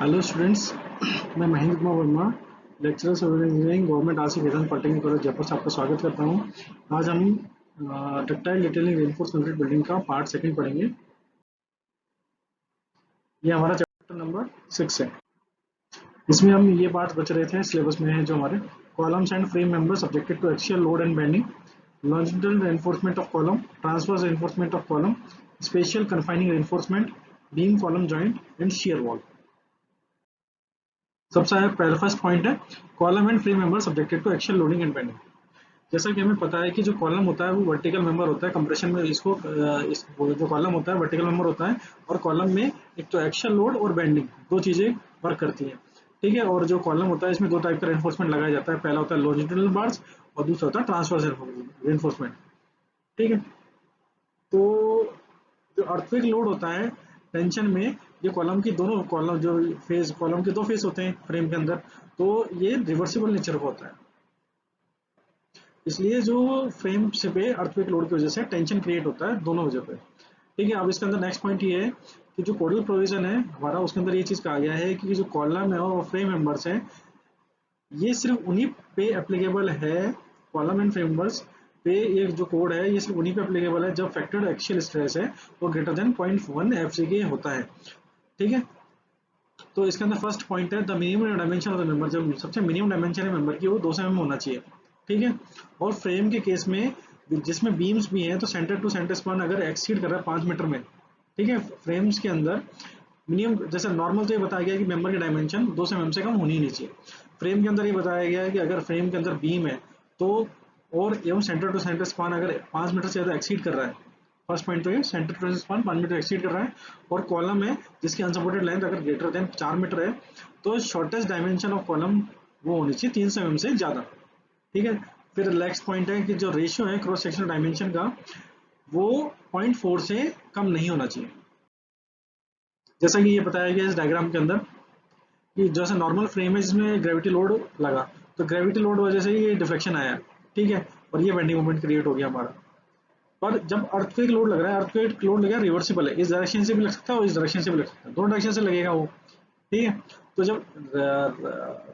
Hello students, मैं Mahendra Kumar Verma, lecturer civil engineering government RC Vedant polytechnic college Jaipur से आपका स्वागत करता हूं। आज हम ductile detailing reinforce concrete building का पार्ट सेकंड पढ़ेंगे। ये हमारा चैप्टर नंबर 6 है। इसमें हम ये पार्ट बच रहे थे, सिलेबस में है जो हमारे columns and frame member subjected to axial load and bending, longitudinal reinforcement of column, transverse reinforcement of column, special confining reinforcement, beam column joint and shear wall. सबसे पहला फर्स्ट पॉइंट है column and frame member subjected to axial loading and bending. जैसा कि हमें पता है कि जो कॉलम होता है वो वर्टिकल मेंबर होता है। कंप्रेशन में जो कॉलम होता है वर्टिकल मेंबर होता है, और कॉलम में एक तो एक्सियल लोड और बेंडिंग दो चीजें वर्क करती हैं। ठीक है, और जो कॉलम होता है इसमें दो टाइप का रेनफोर्समेंट लगाया जाता है। पहला होता है लॉन्जिट्यूडनल बार्स और दूसरा होता है ट्रांसवर्स रेनफोर्समेंट। ठीक है, तो जो अर्थक्वेक लोड होता है टेंशन में, ये कॉलम की दोनों कॉलम जो फेज कॉलम के दो फेस होते हैं फ्रेम के अंदर, तो ये रिवर्सिबल नेचर का होता है। इसलिए जो फ्रेम से पे अर्थक्वेक लोड की वजह से टेंशन क्रिएट होता है दोनों वजह पे। ठीक है, अब इसके अंदर नेक्स्ट पॉइंट ये है कि जो कोडल प्रोविजन है हमारा, उसके अंदर ये चीज कहा गया है कि जो कॉलम है और फ्रेम मेंबर्स हैं ये सिर्फ उन्हीं पे एप्लीकेबल है। कॉलम एंड फ्रेम मेंबर्स पे ये जो कोड है ये सिर्फ उन्हीं पे एप्लीकेबल है जब फैक्टर्ड एक्सियल स्ट्रेस है वो ग्रेटर देन 0.1 एफसी होता है। ठीक है, तो इसके अंदर फर्स्ट पॉइंट है the minimum dimension of the member, जो सबसे मिनिमम डायमेंशन है मेंबर की वो 200 mm होना चाहिए। ठीक है, और फ्रेम के केस में जिसमें बीम्स भी हैं तो सेंटर टू सेंटर स्पान अगर एक्सीड कर रहा है 5 मीटर में, ठीक है, फ्रेम्स के अंदर मिनिमम जैसे नॉर्मल तो ये बताया गया है कि मेंबर की डायमेंशन 200 mm से कम होनी ही नहीं चाहिए। फ्रेम के अंदर ये बताया गया है कि अगर फ्रेम के अंदर बीम है तो और एवं सेंटर टू सेंटर स्पान अगर 5 मीटर से ज्यादा एक्सीड कर रहा है, फर्स्ट पॉइंट तो ये centre to span 5 metre exceed कर रहा है, और कॉलम है जिसकी अनसपोर्टेड लेंथ अगर ग्रेटर देन 4 मीटर है, तो शॉर्टेस्ट डायमेंशन ऑफ कॉलम वो होनी चाहिए 300 mm से ज्यादा। ठीक है, फिर नेक्स्ट पॉइंट है कि जो रेशियो है क्रॉस सेक्शनल डायमेंशन का वो 0.4 से कम नहीं होना चाहिए। जैसा कि ये बताया गया इस डायग्राम के अंदर कि जैसे नॉर्मल फ्रेम है जिसमें ग्रेविटी लोड लगा, तो ग्रेविटी लोड वजह से ये डिफ्लेक्शन आया। ठीक है, और ये बेंडिंग मोमेंट क्रिएट हो गया हमारा। पर जब अर्थक्वेक लोड लग रहा है, अर्थक्वेक लोड लगा रिवर्सिबल है, इस डायरेक्शन से भी लग सकता है और इस डायरेक्शन से भी लग सकता है, दोनों डायरेक्शन से लगेगा वो। ठीक है, तो जब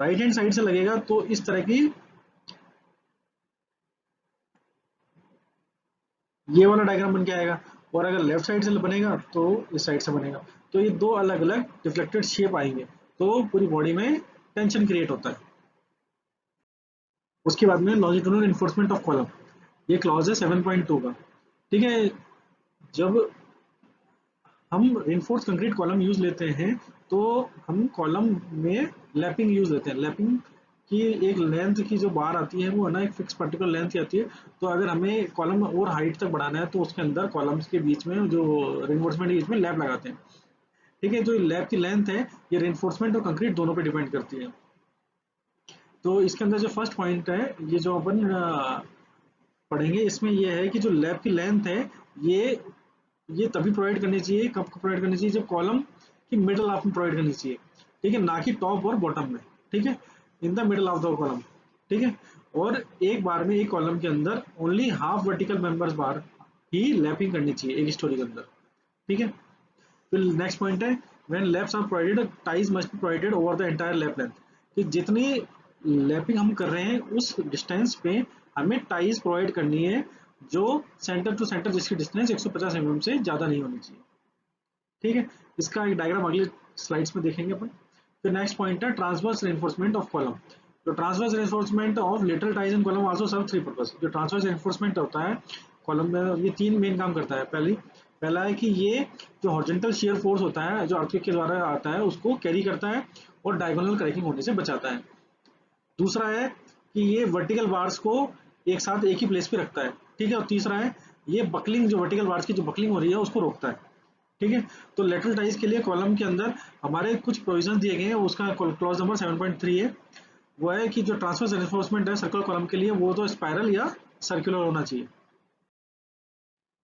राइट हैंड साइड से लगेगा तो इस तरह की ये वाला डायग्राम बन के आएगा, और अगर लेफ्ट साइड से बनेगा तो इस साइड से बनेगा, तो ये दो अलग अलग रिफ्लेक्टेड शेप आएंगे, तो पूरी बॉडी में टेंशन क्रिएट होता है। उसके बाद में लॉन्जिट्यूडनल एनफोर्समेंट ऑफ कॉलम, ये क्लॉज है 7.2 का। ठीक है, जब हम रेनफोर्स कंक्रीट कॉलम यूज लेते हैं तो हम कॉलम में लैपिंग यूज लेते हैं। लैपिंग की एक लेंथ की जो बार आती है वो है ना एक फिक्स पर्टिकुलर लेंथ की आती है, तो अगर हमें कॉलम और हाइट तक बढ़ाना है तो उसके अंदर कॉलम्स के बीच में जो रेनफोर्समेंट के बीच में लैप लगाते हैं। ठीक है, जो लैप की लेंथ है ये रेनफोर्समेंट और कंक्रीट दोनों पे डिपेंड करती है। तो इसके अंदर जो फर्स्ट पॉइंट है ये जो अपन पढ़ेंगे इसमें ये है कि जो लैप की लेंथ है ये ये तभी प्रोवाइड करनी चाहिए, कब प्रोवाइड करनी चाहिए, जब कॉलम की मिडल हाफ में प्रोवाइड करनी चाहिए। ठीक है, ना कि टॉप और बॉटम में। ठीक है, in the middle of the column. ठीक है, और एक बार में एक कॉलम के अंदर only half vertical members bar ही लैपिंग करनी चाहिए एक स्टोरी के अंदर। ठीक है, फिर नेक्स्ट पॉइंट है when laps are provided ties must be provided over the entire lap length, कि जितनी लैपिंग हम कर रहे हैं उस डिस्टेंस पे हमें टाइज प्रोवाइड करनी है जो सेंटर टू सेंटर जिसकी डिस्टेंस 150 mm से ज्यादा नहीं होनी चाहिए। ठीक है, इसका एक डायग्राम अगले स्लाइड्स में देखेंगे अपन। फिर नेक्स्ट पॉइंट है ट्रांसवर्स रेनफोर्समेंट ऑफ कॉलम। तो transverse reinforcement of lateral ties in column also serve three purpose. जो ट्रांसवर्स रेनफोर्समेंट होता है कॉलम में ये तीन मेन काम करता है। पहला है कि ये जो हॉरिजॉन्टल शियर फोर्स होता है जो अर्थक्वेक के द्वारा आता है उसको कैरी करता है और डायगोनल क्रैकिंग होने से बचाता है। दूसरा है कि ये वर्टिकल बार्स को एक साथ एक ही प्लेस पे रखता है। ठीक है, और तीसरा है ये बकलिंग, जो वर्टिकल बार्स की जो बकलिंग हो रही है उसको रोकता है। ठीक है, तो लेटरल टाइज के लिए कॉलम के अंदर हमारे कुछ प्रोविजन दिए गए हैं, उसका क्लॉज नंबर 7.3 है। वो है कि जो ट्रांसवर्स रेनफोर्समेंट है सर्कुलर कॉलम के लिए वो तो स्पाइरल या सर्कुलर होना चाहिए।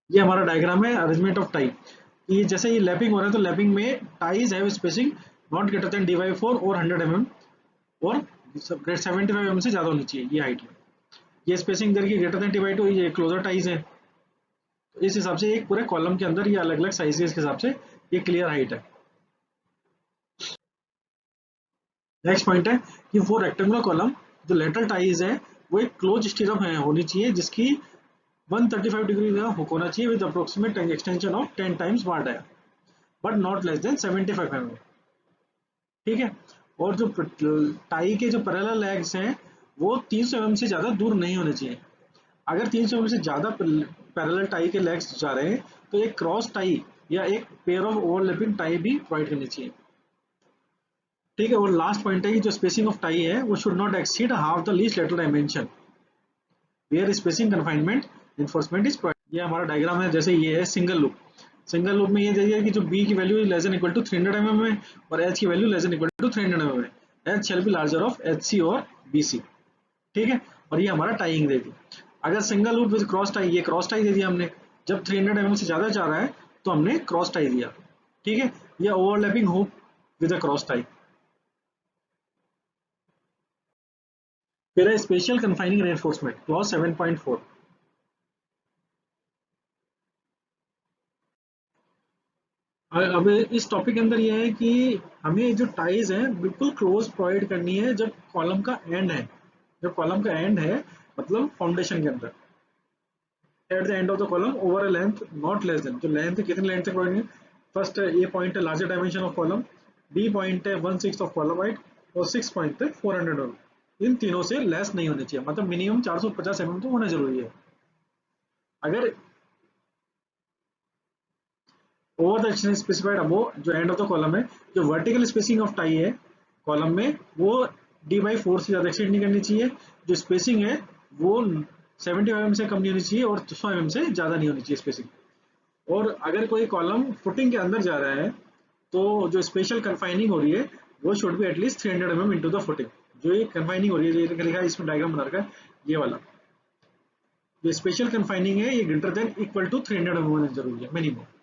ये हमारा डायग्राम है अरेंजमेंट ऑफ टाई। ये जैसे ये लैपिंग हो रहा है तो लैपिंग में ties have spacing not greater than d/4 और 100 mm, और 75 mm से ज्यादा होनी चाहिए ये हाइट में। ये स्पेसिंग इधर की ग्रेटर देन d/2, ये क्लोजर टाइज है। तो इस हिसाब से एक पूरे कॉलम के अंदर ये अलग अलग साइज के हिसाब से ये क्लियर हाइट है। नेक्स्ट पॉइंट है कि वो रेक्टेंगुलर कॉलम जो लेटरल टाइज है वो एक क्लोज स्टीरअप है होनी चाहिए जिसकी 135 डिग्री का हुक होना चाहिए with approximate extension of 10 times bar dia but not less than 75 mm। ठीक है। और जो टाई के जो पैरेलल लेग्स हैं वो 300 mm से ज़्यादा दूर नहीं होने चाहिए। अगर 300 mm से ज़्यादा पैरेलल टाई के लेग्स जा रहे हैं तो एक क्रॉस टाई या एक पेयर ऑफ ओवरलैपिंग टाई भी प्रोवाइड करनी चाहिए। ठीक है। और लास्ट पॉइंट है कि जो स्पेसिंग ऑफ टाई है वो should not exceed half the least lateral dimension where spacing confinement enforcement is provided. ये हमारा डायग्राम है। जैसे ये है सिंगल लूप। सिंगल लूप में ये देखिए कि जो बी की value less than equal to 300 mm है और एच की value less than equal to 300 mm है। H shall be larger of H C और बी सी। ठीक है। और ये हमारा टाइंग दे दी। अगर single loop with cross tie, ये क्रॉस टाई दे दिया हमने। जब 300 mm से ज्यादा जा रहा है तो हमने क्रॉस टाई दिया। ठीक है। या overlapping hook with a cross tie. फिर है स्पेशल कन्फाइनिंग रेनफोर्समेंट क्लॉज 7.4। अब इस टॉपिक के अंदर यह है कि हमें जो टाइज है बिल्कुल क्लोज प्रोवाइड करनी है जब कॉलम का एंड है। जब कॉलम का एंड है मतलब फाउंडेशन के अंदर at the end of the column over a length not less than. जो लेंथ कितनी लेंथ तक प्रोवाइड है। फर्स्ट ये पॉइंट है larger dimension of column. B point है 1/6 ऑफ कॉलम हाइट और 6 पॉइंट है 400 mm। इन तीनों से लेस नहीं होनी चाहिए मतलब मिनिमम 450 mm तो होना जरूरी है। अगर ओवर द एक्सटेंशन स्पेसिफाइड अबो जो एंड ऑफ द कॉलम है जो वर्टिकल स्पेसिंग ऑफ टाई है कॉलम में वो d/4 से ज्यादा एक्सटेंड नहीं करनी चाहिए। जो स्पेसिंग है वो 75 mm से कम नहीं होनी चाहिए और 100 mm से ज्यादा नहीं होनी चाहिए स्पेसिंग। और अगर कोई कॉलम फुटिंग के अंदर जा रहा है तो जो स्पेशल कन्फाइनिंग हो रही है वो should be at least 300 mm into the footing. जो ये कन्फाइनिंग हो रही है ये लिखा है इसमें डायग्राम बना रखा है ये वाला। जो स्पेशल कन्फाइनिंग है ये greater than equal to 300 mm होना जरूरी है मिनिमम।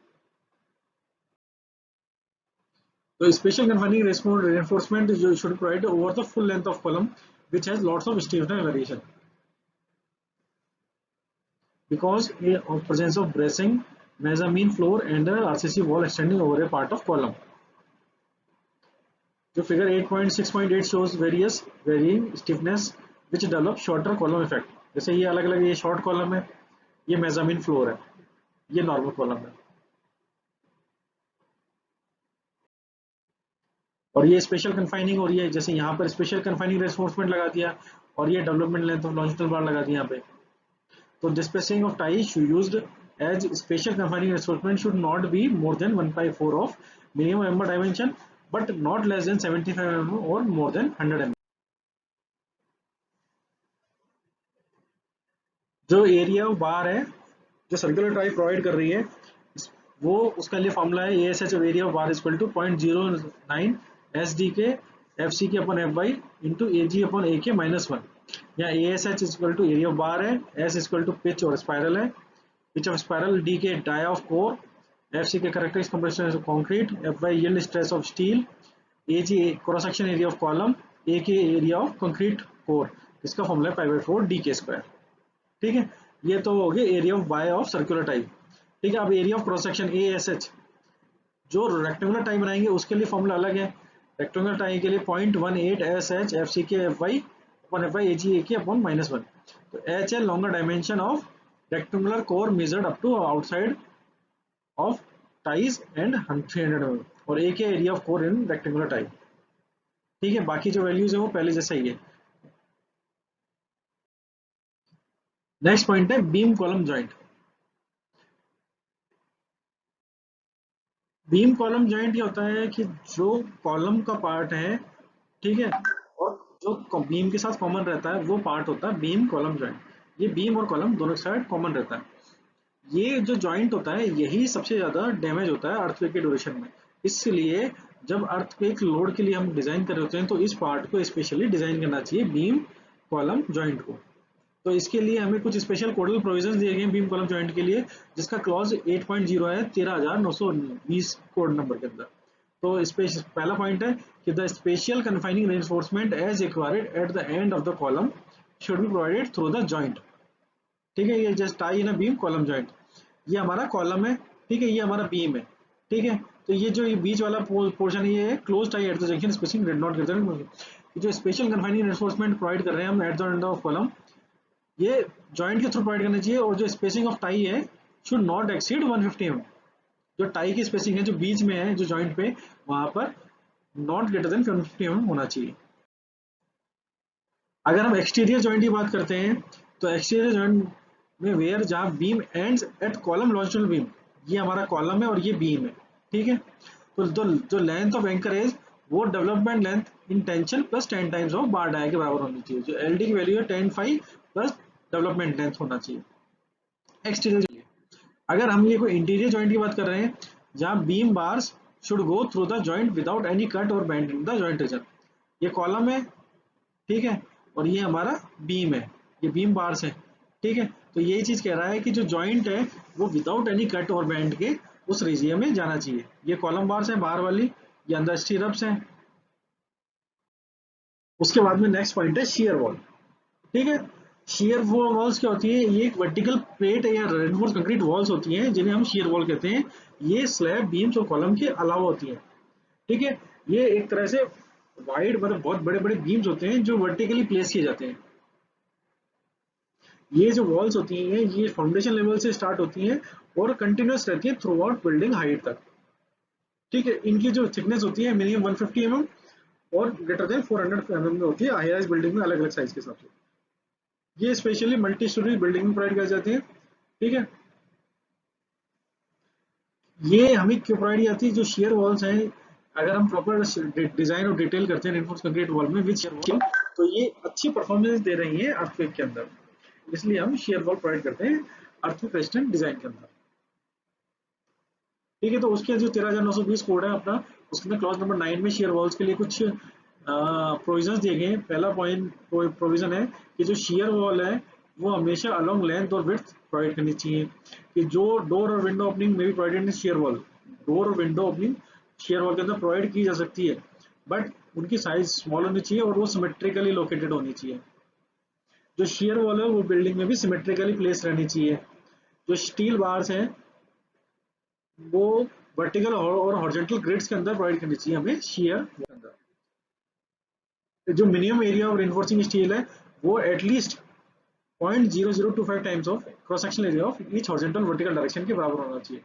तो special confining reinforcement should provide over the full length of column which has lots of stiffness variation because of presence of bracing, mezzanine floor and a RCC wall extending over a part of column. जो figure 8.6.8 shows various varying stiffness which develop shorter column effect। जैसे ये अलग अलग ये short column है ये mezzanine floor है ये normal column है और ये स्पेशल कन्फाइनिंग हो रही है। जैसे यहाँ पर स्पेशल कन्फाइनिंग रेफोर्समेंट लगा दिया और ये डेवलपमेंट लेंथ ऑफ लॉन्जिटुडनल बार लगा दी यहाँ पे। तो the spacing of tie used as special confining reinforcement should not be more than 1/4 of minimum member dimension but not less than 75 mm or more than 100 mm। जो area of bar है जो circular tie provide कर रही है वो उसका लिए formula है ASH area of bar equal to 0.09 SDK FC के upon FY into AG upon A के -1। यहाँ ASH equal to area of bar है S इक्वल टू पिच और स्पाइरल है पिच ऑफ स्पाइरल D के डाई ऑफ कोर FC के characteristic compression of concrete FY yield stress of steel AG cross section area of column A के area of concrete core इसका formula है π/4 DK square. ठीक है। ये तो हो गया area of bar of circular type. ठीक है। अब area of cross section ASH जो रेक्टेंगुलर टाई बनाएंगे उसके लिए फॉर्मूला अलग है। रेक्टेंगुलर टाई के लिए 0.18 SH FC के FY upon FY AG A के upon -1। तो H है longer dimension of rectangular core measured up to outside of ties and 300 mm और A के area of core in rectangular tie. ठीक है। बाकी जो वैल्यूज है वो पहले जैसा ही है। नेक्स्ट पॉइंट है beam column joint. Beam column joint ये होता है कि जो कॉलम का पार्ट है ठीक है और जो बीम के साथ कॉमन रहता है वो पार्ट होता है बीम कॉलम जॉइंट। ये बीम और कॉलम दोनों साइड कॉमन रहता है। ये जो जॉइंट होता है यही सबसे ज्यादा डैमेज होता है अर्थक्वेक के ड्यूरेशन में। इसलिए जब अर्थक्वेक लोड के लिए हम डिजाइन कर रहे होते हैं तो इस पार्ट को स्पेशली डिजाइन करना चाहिए बीम कॉलम जॉइंट को। तो इसके लिए हमें कुछ स्पेशल कोडल प्रोविजंस दिए गए बीम कॉलम जॉइंट के लिए जिसका क्लॉज 8.0 है 13,920 कोड नंबर के अंदर। तो इस पे पहला पॉइंट है कि the special confining reinforcement as required at the end of the column should be provided through the joint. ठीक है। ये just tie in a beam column joint. ये हमारा कॉलम है ठीक है ये हमारा बीम है ठीक है। तो ये जो ये बीच वाला पोर्शन ये है close tie at the junction spacing did not greater, जो स्पेशल कन्फाइनिंग रेनफोर्समेंट प्रोवाइड कर रहे हैं हम eight the end of column, ये जॉइंट के थ्रू प्रोवाइड करना चाहिए, और जो स्पेसिंग ऑफ टाई है शुड नॉट एक्सीड 150 mm। जो टाई की स्पेसिंग है जो बीच में है जो जॉइंट पे, वहां पर नॉट ग्रेटर देन 150 mm होना चाहिए। अगर हम एक्सटीरियर जॉइंट की बात करते हैं तो एक्सटीरियर जॉइंट में वेयर जहां beam ends at column longitudinal beam, ये हमारा कॉलम है और ये बीम है, ठीक है। तो जो लेंथ ऑफ एंकरेज वो development length in tension plus 10 times of bar dia के बराबर होनी चाहिए। जो एल डी की वैल्यू है 10.5 प्लस डेवलपमेंट लेंथ होना चाहिए एक्सटीरियर के लिए। अगर हम ये कोई इंटीरियर जॉइंट की बात कर रहे हैं जहां beam bars should go through the joint without any cut और bend in the joint region, ये कॉलम है, ठीक है, और ये हमारा बीम है, ये बीम बार्स है, ठीक है। तो यही चीज कह रहा है कि जो जॉइंट है वो विदाउट एनी कट और बैंड के उस रीजियन में जाना चाहिए। ये कॉलम बार्स है बाहर वाली, ये अंदर स्टीरअप्स हैं। उसके बाद में नेक्स्ट पॉइंट है शियर वॉल, ठीक है। शियर वॉल्स क्या होती है, ये एक वर्टिकल प्लेट या रेनफोर्स कंक्रीट वॉल्स होती हैं जिन्हें हम शियर वॉल कहते हैं। ये स्लैब बीम्स और कॉलम के अलावा होती है, ठीक है। ये एक तरह से वाइड मतलब बहुत बड़े बड़े बीम्स होते हैं जो वर्टिकली प्लेस किए जाते हैं। ये जो वॉल्स होती हैं ये फाउंडेशन लेवल से स्टार्ट होती हैं और कंटिन्यूस रहती है थ्रू आउट बिल्डिंग हाइट तक, ठीक है। इनकी जो थिकनेस होती है मिनिमम 150 mm और ग्रेटर देन 400 mm में होती है हाई राइज बिल्डिंग में अलग अलग साइज के हिसाब से। ये स्पेशली मल्टी स्टोरी बिल्डिंग में प्रोवाइड कर जाते हैं, ठीक है। ये हमें क्यों प्रोवाइड की जाती है, जो शेयर वॉल्स हैं अगर हम प्रॉपर डिजाइन और डिटेल करते हैं रेनफोर्स कंक्रीट वॉल में विद शेयर वॉल, तो ये अच्छी परफॉर्मेंस दे रही है अर्थक्वेक के अंदर, इसलिए हम शेयर वॉल प्रोवाइड करते हैं अर्थक्वेक रेजिस्टेंट डिजाइन के अंदर, ठीक है। तो उसके जो 13,920 कोड है अपना, उसमें क्लॉज नंबर 9 में शेयर वॉल्स के लिए कुछ प्रोविजंस दिए गए हैं। पहला पॉइंट प्रोविजन है कि जो शेयर वॉल है वो हमेशा अलोंग लेंथ और विड्थ प्रोवाइड करनी चाहिए, कि जो डोर और विंडो ओपनिंग में भी provided in share wall, door और विंडो ओपनिंग शेयर वॉल के अंदर प्रोवाइड की जा सकती है, बट उनकी साइज स्मॉल होनी चाहिए और वो सिमेट्रिकली लोकेटेड होनी चाहिए। जो शेयर वॉल है वो बिल्डिंग में भी सिमेट्रिकली प्लेस रहनी चाहिए। जो स्टील बार्स हैं वो वर्टिकल और हॉरिजॉन्टल ग्रिड्स के अंदर प्रोवाइड करनी चाहिए हमें शेयर के अंदर। जो minimum area of reinforcing steel है वो at least 0.0025 times of cross sectional area of each horizontal vertical direction के बराबर होना चाहिए।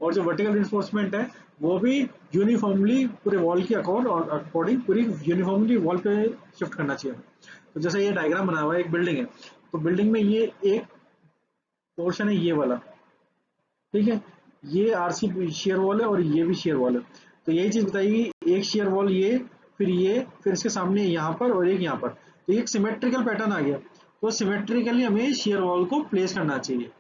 और जो वर्टिकल रेनफोर्समेंट है वो भी यूनिफॉर्मली पूरे वॉल के अकॉर्डिंग पूरी यूनिफॉर्मली वॉल पे शिफ्ट करना चाहिए। तो जैसे ये डायग्राम बना हुआ है, एक बिल्डिंग है, तो बिल्डिंग में ये एक पोर्शन है ये वाला, ठीक है, ये आरसी शेयर वॉल है और ये भी शेयर वॉल है। तो यही चीज बताइए, एक शेयर वॉल ये, फिर इसके सामने यहाँ पर और एक यहाँ पर, तो एक सिमेट्रिकल पैटर्न आ गया। तो सिमेट्रिकली हमें शेयर वॉल को प्लेस करना चाहिए।